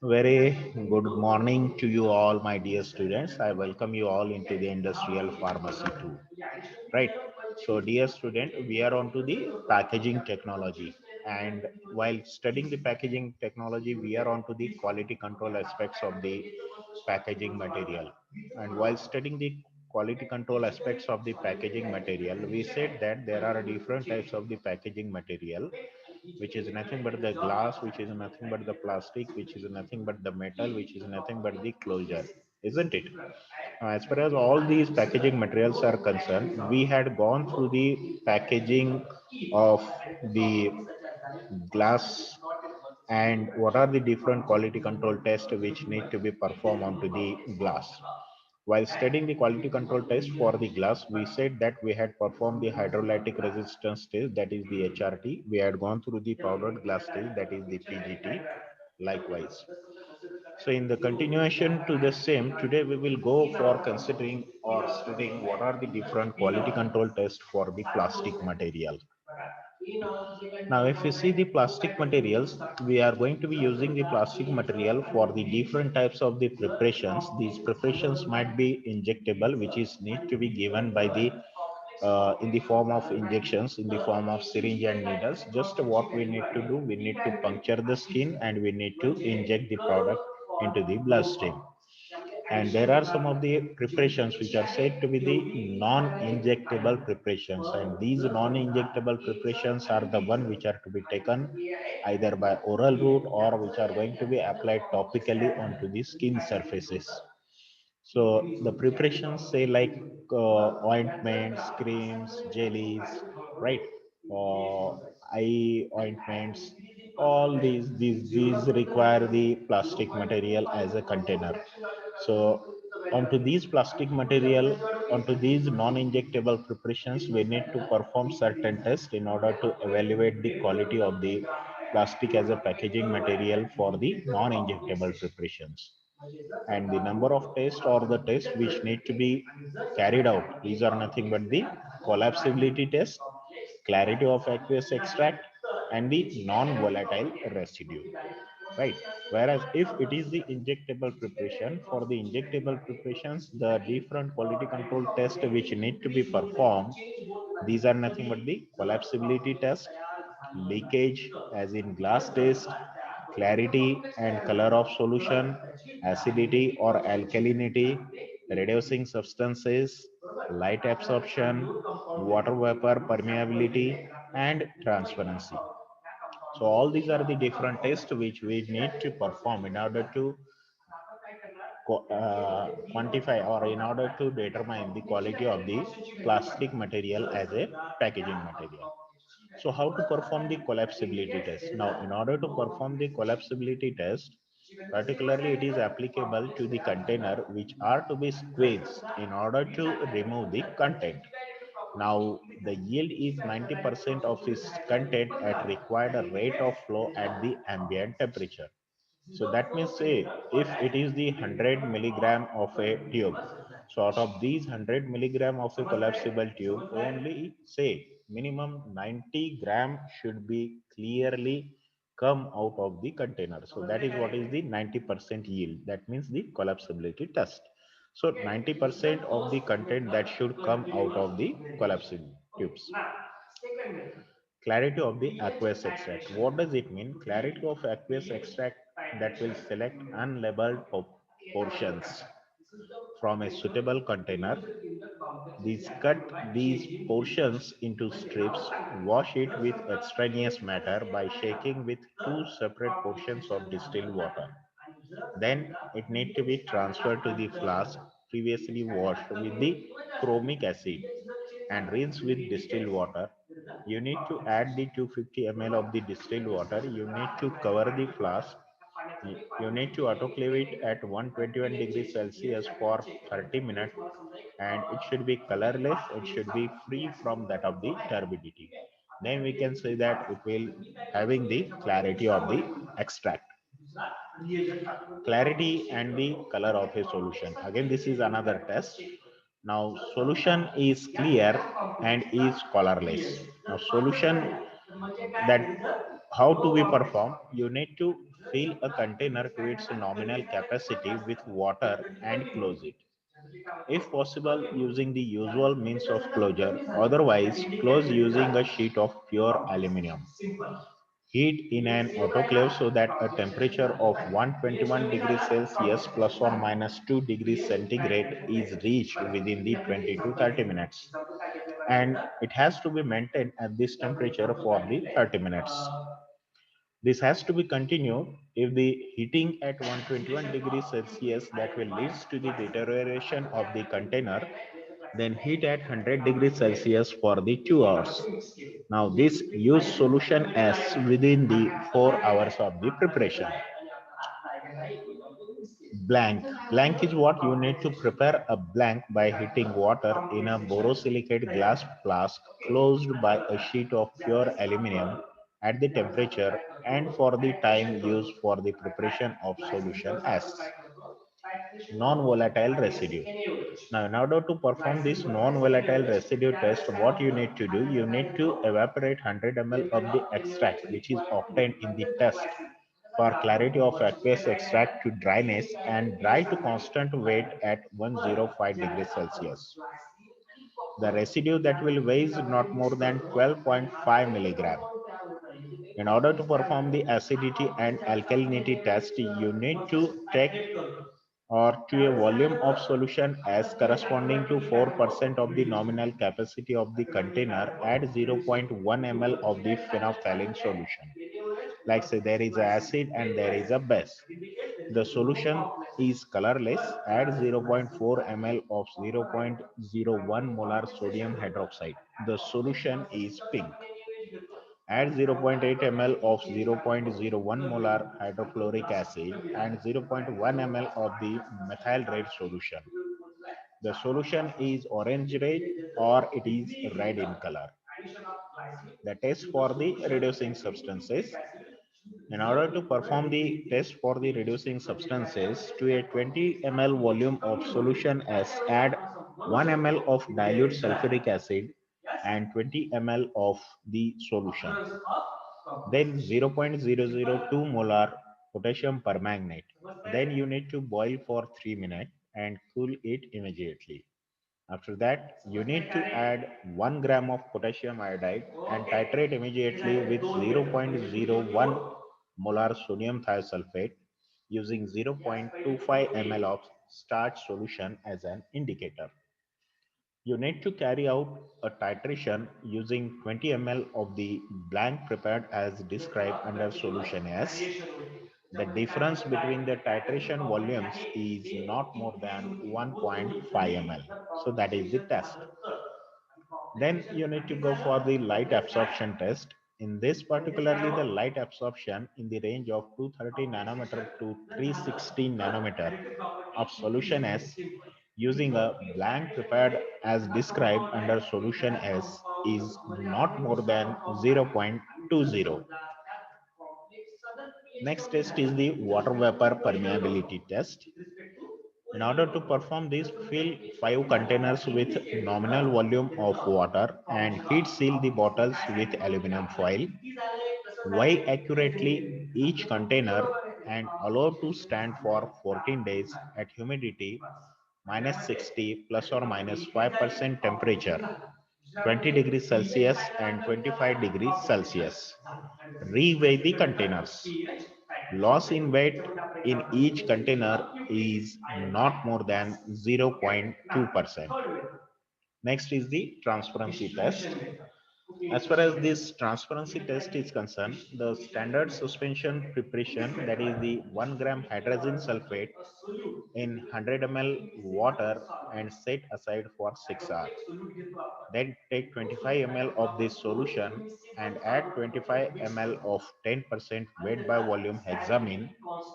Very good morning to you all, my dear students. I welcome you all into the industrial pharmacy too. Right. So, dear student, we are on to the packaging technology. And while studying the packaging technology, we are on to the quality control aspects of the packaging material. And while studying the quality control aspects of the packaging material, we said that there are different types of the packaging material, which is nothing but the glass, which is nothing but the plastic, which is nothing but the metal, which is nothing but the closure, isn't it? As far as all these packaging materials are concerned, we had gone through the packaging of the glass and what are the different quality control tests which need to be performed onto the glass. While studying the quality control test for the glass, we said that we had performed the hydrolytic resistance test, that is the HRT. We had gone through the powdered glass test, that is the PGT, likewise. So in the continuation to the same, today we will go for considering or studying what are the different quality control tests for the plastic material. Now, if you see the plastic materials, we are going to be using the plastic material for the different types of the preparations. These preparations might be injectable, which is need to be given by the in the form of injections, in the form of syringe and needles. Just what we need to do, we need to puncture the skin and we need to inject the product into the bloodstream. And there are some of the preparations which are said to be the non-injectable preparations, and these non-injectable preparations are the one which are to be taken either by oral route or which are going to be applied topically onto the skin surfaces. So the preparations say like ointments, creams, jellies, right? Eye ointments. All these require the plastic material as a container. So onto these plastic material, onto these non-injectable preparations, we need to perform certain tests in order to evaluate the quality of the plastic as a packaging material for the non-injectable preparations. And the number of tests or the tests which need to be carried out, these are nothing but the collapsibility test, clarity of aqueous extract, and the non-volatile residue, right? Whereas if it is the injectable preparation, for the injectable preparations, the different quality control tests which need to be performed, these are nothing but the collapsibility test, leakage as in glass test, clarity and color of solution, acidity or alkalinity, reducing substances, light absorption, water vapor permeability, and transparency. So all these are the different tests which we need to perform in order to quantify or in order to determine the quality of the plastic material as a packaging material. So how to perform the collapsibility test? Now, in order to perform the collapsibility test, particularly it is applicable to the container which are to be squeezed in order to remove the content. Now, the yield is 90% of its content at required rate of flow at the ambient temperature. So that means say if it is the 100 milligram of a tube, so out of these 100 milligram of a collapsible tube, only say minimum 90 gram should be clearly come out of the container. So that is what is the 90% yield. That means the collapsibility test. So 90% of the content that should come out of the collapsible tubes. Clarity of the aqueous extract. What does it mean? Clarity of aqueous extract that will select unlabeled portions from a suitable container. These cut these portions into strips, wash it with extraneous matter by shaking with two separate portions of distilled water. Then it need to be transferred to the flask previously washed with the chromic acid and rinse with distilled water. You need to add the 250 ml of the distilled water. You need to cover the flask. You need to autoclave it at 121 degrees Celsius for 30 minutes, and it should be colorless. It should be free from that of the turbidity. Then we can say that it will having the clarity of the extract. Clarity and the color of a solution. Again, this is another test. Now, solution is clear and is colorless. Now, solution that how to be perform? You need to Fill a container to its nominal capacity with water and close it. If possible, using the usual means of closure, otherwise, close using a sheet of pure aluminum. Heat in an autoclave so that a temperature of 121 degrees Celsius plus or minus 2 degrees centigrade is reached within the 20 to 30 minutes. And it has to be maintained at this temperature for the 30 minutes. This has to be continued if the heating at 121 degrees Celsius that will leads to the deterioration of the container, then heat at 100 degrees Celsius for the 2 hours. Now this use solution S within the 4 hours of the preparation. Blank. Blank is what you need to prepare a blank by heating water in a borosilicate glass flask closed by a sheet of pure aluminum at the temperature and for the time used for the preparation of solution S. Non-volatile residue. Now, in order to perform this non-volatile residue test, what you need to do, you need to evaporate 100 ml of the extract which is obtained in the test for clarity of aqueous extract to dryness and dry to constant weight at 105 degrees Celsius. The residue that will weigh is not more than 12.5 milligram. In order to perform the acidity and alkalinity test, you need to take or to a volume of solution as corresponding to 4% of the nominal capacity of the container, add 0.1 ml of the phenolphthalein solution. Like say there is a acid and there is a base. The solution is colorless. Add 0.4 ml of 0.01 molar sodium hydroxide. The solution is pink. Add 0.8 ml of 0.01 molar hydrochloric acid and 0.1 ml of the methyl red solution. The solution is orange red or it is red in color. The test for the reducing substances. In order to perform the test for the reducing substances, to a 20 ml volume of solution S, add 1 ml of dilute sulfuric acid and 20 ml of the solution. Then 0.002 molar potassium permanganate. Then you need to boil for 3 minutes and cool it immediately. After that, you need to add 1 gram of potassium iodide and titrate immediately with 0.01 molar sodium thiosulfate using 0.25 ml of starch solution as an indicator. You need to carry out a titration using 20 ml of the blank prepared as described under solution S. The difference between the titration volumes is not more than 1.5 ml. So that is the test. Then you need to go for the light absorption test. In this particularly the light absorption in the range of 230 nanometer to 316 nanometer of solution S using a blank prepared as described under solution S is not more than 0.20. Next test is the water vapor permeability test. In order to perform this, fill 5 containers with nominal volume of water and heat seal the bottles with aluminum foil. Weigh accurately each container and allow to stand for 14 days at humidity minus 60 plus or minus 5% temperature, 20 degrees Celsius and 25 degrees Celsius. Reweigh the containers. Loss in weight in each container is not more than 0.2%. Next is the transparency test. As far as this transparency test is concerned, the standard suspension preparation, that is the 1 gram hydrogen sulfate in 100 ml water and set aside for 6 hours. Then take 25 ml of this solution and add 25 ml of 10% weight by volume hexamine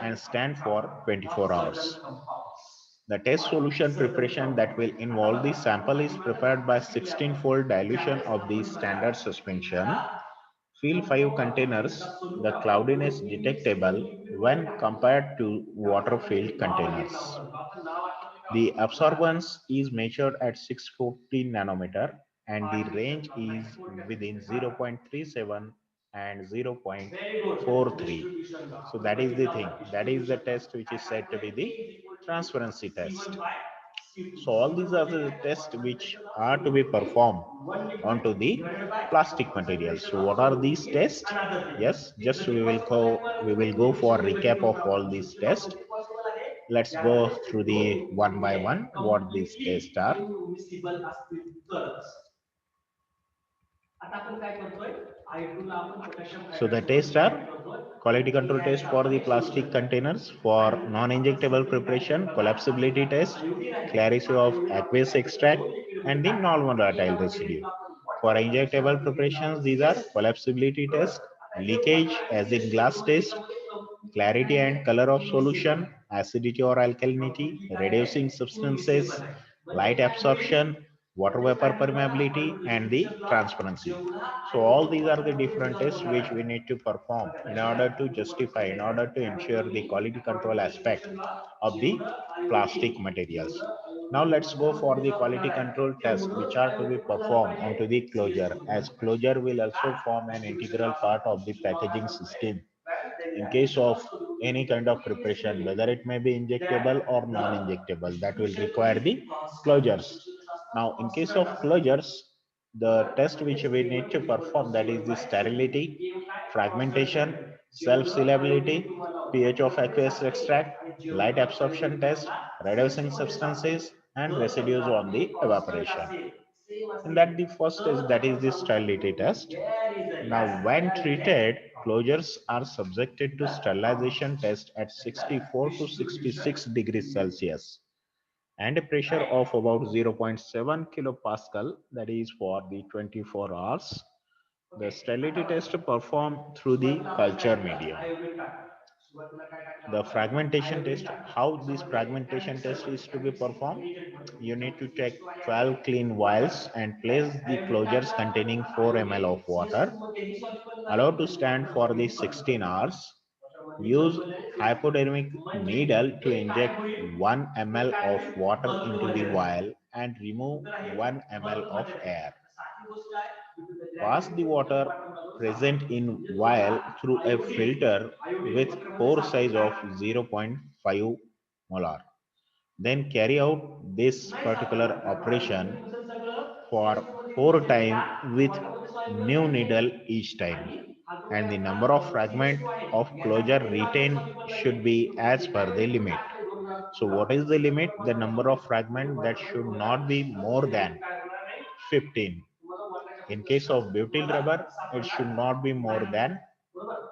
and stand for 24 hours. The test solution preparation that will involve the sample is prepared by 16-fold dilution of the standard suspension. Fill 5 containers. The cloudiness detectable when compared to water-filled containers. The absorbance is measured at 640 nanometer and the range is within 0.37 and 0.43. So that is the thing. That is the test which is said to be the transparency test. So all these are the tests which are to be performed onto the plastic materials. So what are these tests? Yes, just we will go for a recap of all these tests. Let's go through the one by one what these tests are. So the tests are quality control test for the plastic containers, for non-injectable preparation, collapsibility test, clarity of aqueous extract, and the non-volatile residue. For injectable preparations, these are collapsibility test, leakage as in glass test, clarity and color of solution, acidity or alkalinity, reducing substances, light absorption, water vapor permeability, and the transparency. So all these are the different tests which we need to perform in order to justify, in order to ensure the quality control aspect of the plastic materials. Now let's go for the quality control test which are to be performed onto the closure, as closure will also form an integral part of the packaging system in case of any kind of preparation, whether it may be injectable or non-injectable, that will require the closures. Now, in case of closures, the test which we need to perform, that is the sterility, fragmentation, self-sealability, pH of aqueous extract, light absorption test, reducing substances, and residues on the evaporation. And that the first is that is the sterility test. Now, when treated, closures are subjected to sterilization test at 64 to 66 degrees Celsius and a pressure of about 0.7 kilopascal, that is for the 24 hours. The sterility test performed through the culture medium. The fragmentation test, how this fragmentation test is to be performed? You need to take 12 clean vials and place the closures containing 4 ml of water. Allow to stand for the 16 hours. Use hypodermic needle to inject 1 ml of water into the vial and remove 1 ml of air. Pass the water present in vial through a filter with pore size of 0.5 molar. Then carry out this particular operation for 4 times with new needle each time. And the number of fragment of closure retained should be as per the limit. So what is the limit? The number of fragment that should not be more than 15. In case of butyl rubber, it should not be more than,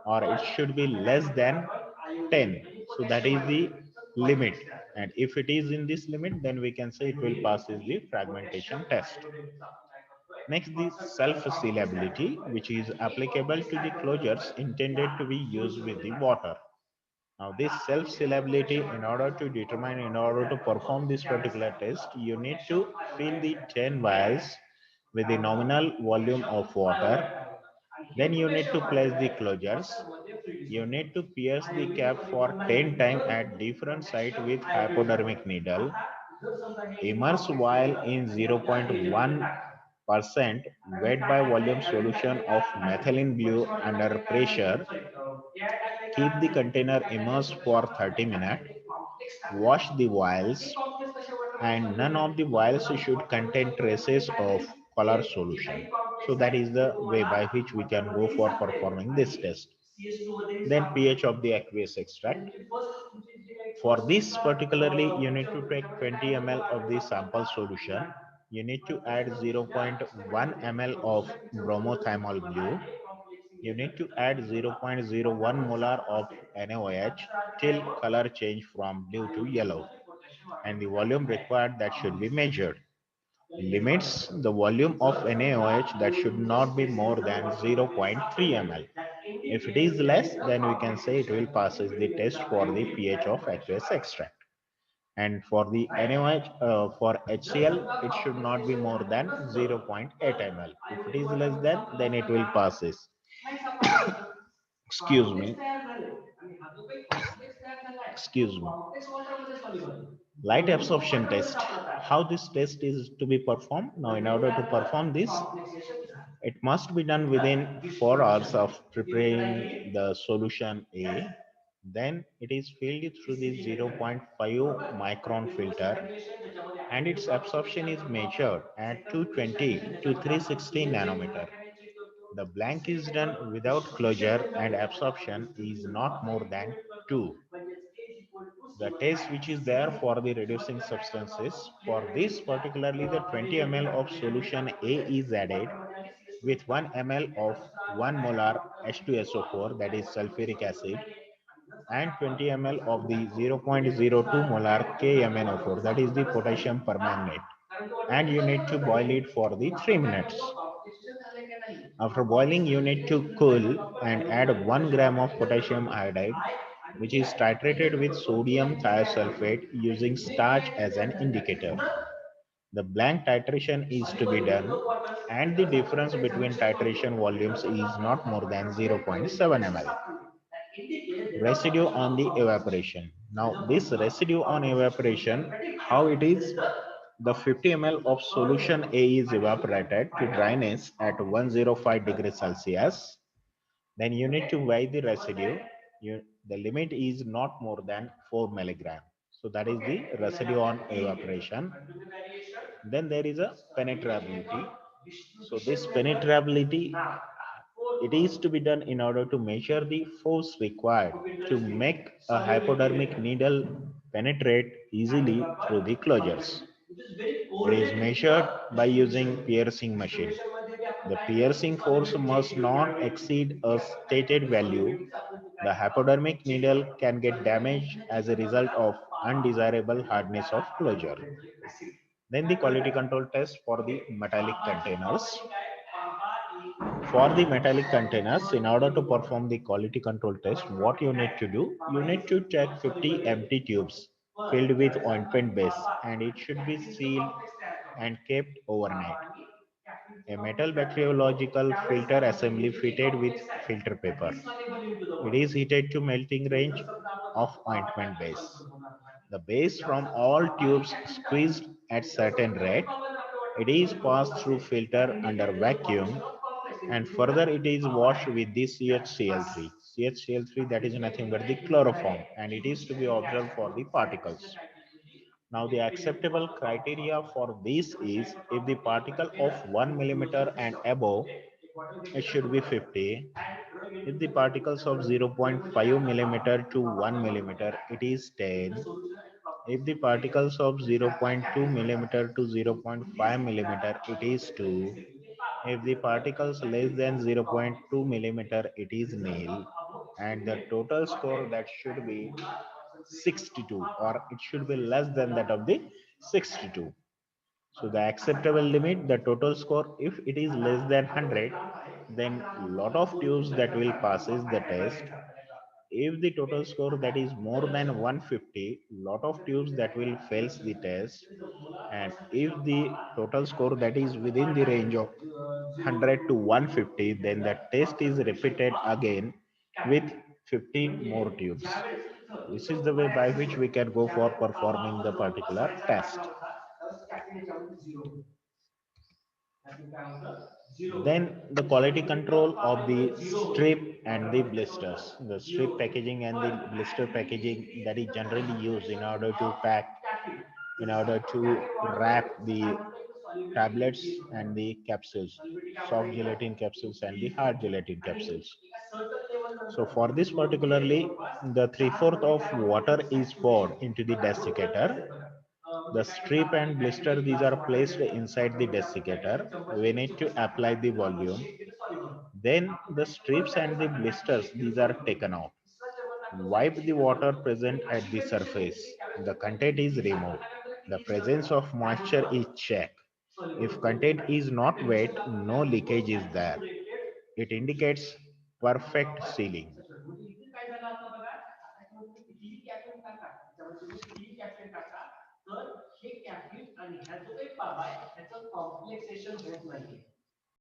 or it should be less than 10. So that is the limit. And if it is in this limit, then we can say it will pass the fragmentation test. Next, the self-sealability, which is applicable to the closures intended to be used with the water. Now, this self-sealability, in order to perform this particular test, you need to fill the 10 vials with the nominal volume of water. Then you need to place the closures. You need to pierce the cap for 10 times at different site with hypodermic needle. Immerse vial in 0.1% wet by volume solution of methylene blue under pressure. Keep the container immersed for 30 minutes. Wash the vials, and none of the vials should contain traces of color solution. So that is the way by which we can go for performing this test. Then pH of the aqueous extract. For this particularly, you need to take 20 ml of the sample solution. You need to add 0.1 ml of bromothymol blue. You need to add 0.01 molar of NaOH till color change from blue to yellow. And the volume required that should be measured. Limits: the volume of NaOH that should not be more than 0.3 ml. If it is less, then we can say it will pass the test for the pH of aqueous extract. And for the NaOH, for HCl, it should not be more than 0.8 ml. If it is less than, then it will pass this. Excuse me. Excuse me. Light absorption test. How this test is to be performed? Now, in order to perform this, It must be done within 4 hours of preparing the solution A. Then it is filled through the zero point 0.5 micron filter and its absorption is measured at 220 to 360 nanometer. The blank is done without closure and absorption is not more than 2. The test which is there for the reducing substances, for this particularly the 20 ml of solution A is added with 1 ml of 1 molar H2SO4 that is sulfuric acid and 20 ml of the 0.02 molar KMnO4 that is the potassium permanganate, and you need to boil it for the 3 minutes. After boiling you need to cool and add 1 gram of potassium iodide which is titrated with sodium thiosulfate using starch as an indicator. The blank titration is to be done and the difference between titration volumes is not more than 0.7 ml. Residue on the evaporation. Now this residue on evaporation, how it is? The 50 ml of solution A is evaporated to dryness at 105 degrees Celsius. Then you need to weigh the residue. The limit is not more than 4 milligram. So that is the residue on evaporation. Then there is a penetrability. So this penetrability, it is to be done in order to measure the force required to make a hypodermic needle penetrate easily through the closures. It is measured by using piercing machine. The piercing force must not exceed a stated value. The hypodermic needle can get damaged as a result of undesirable hardness of closure. Then the quality control test for the metallic containers. For the metallic containers, in order to perform the quality control test, what you need to do, you need to check 50 empty tubes filled with ointment base and it should be sealed and kept overnight. A metal bacteriological filter assembly fitted with filter paper. It is heated to melting range of ointment base. The base from all tubes squeezed at certain rate. It is passed through filter under vacuum and further it is washed with the CHCl3. CHCl3 that is nothing but the chloroform and it is to be observed for the particles. Now the acceptable criteria for this is if the particle of 1 millimeter and above, it should be 50. If the particles of 0.5 millimeter to 1 millimeter, it is 10. If the particles of 0.2 millimeter to 0.5 millimeter, it is 2. If the particles less than 0.2 millimeter, it is nil. And the total score that should be 62 or it should be less than that of the 62. So the acceptable limit, the total score, if it is less than 100, then lot of tubes that will passes the test. If the total score that is more than 150, lot of tubes that will fails the test. And if the total score that is within the range of 100 to 150, then the test is repeated again with 50 more tubes. This is the way by which we can go for performing the particular test. Then the quality control of the strip and the blisters. The strip packaging and the blister packaging that is generally used in order to pack, in order to wrap the tablets and the capsules, soft gelatin capsules and the hard gelatin capsules. So for this particularly, the 3/4 of water is poured into the desiccator. The strip and blister, these are placed inside the desiccator. We need to apply the volume. Then the strips and the blisters, these are taken out. Wipe the water present at the surface. The content is removed. The presence of moisture is checked. If content is not wet, no leakage is there. It indicates perfect sealing.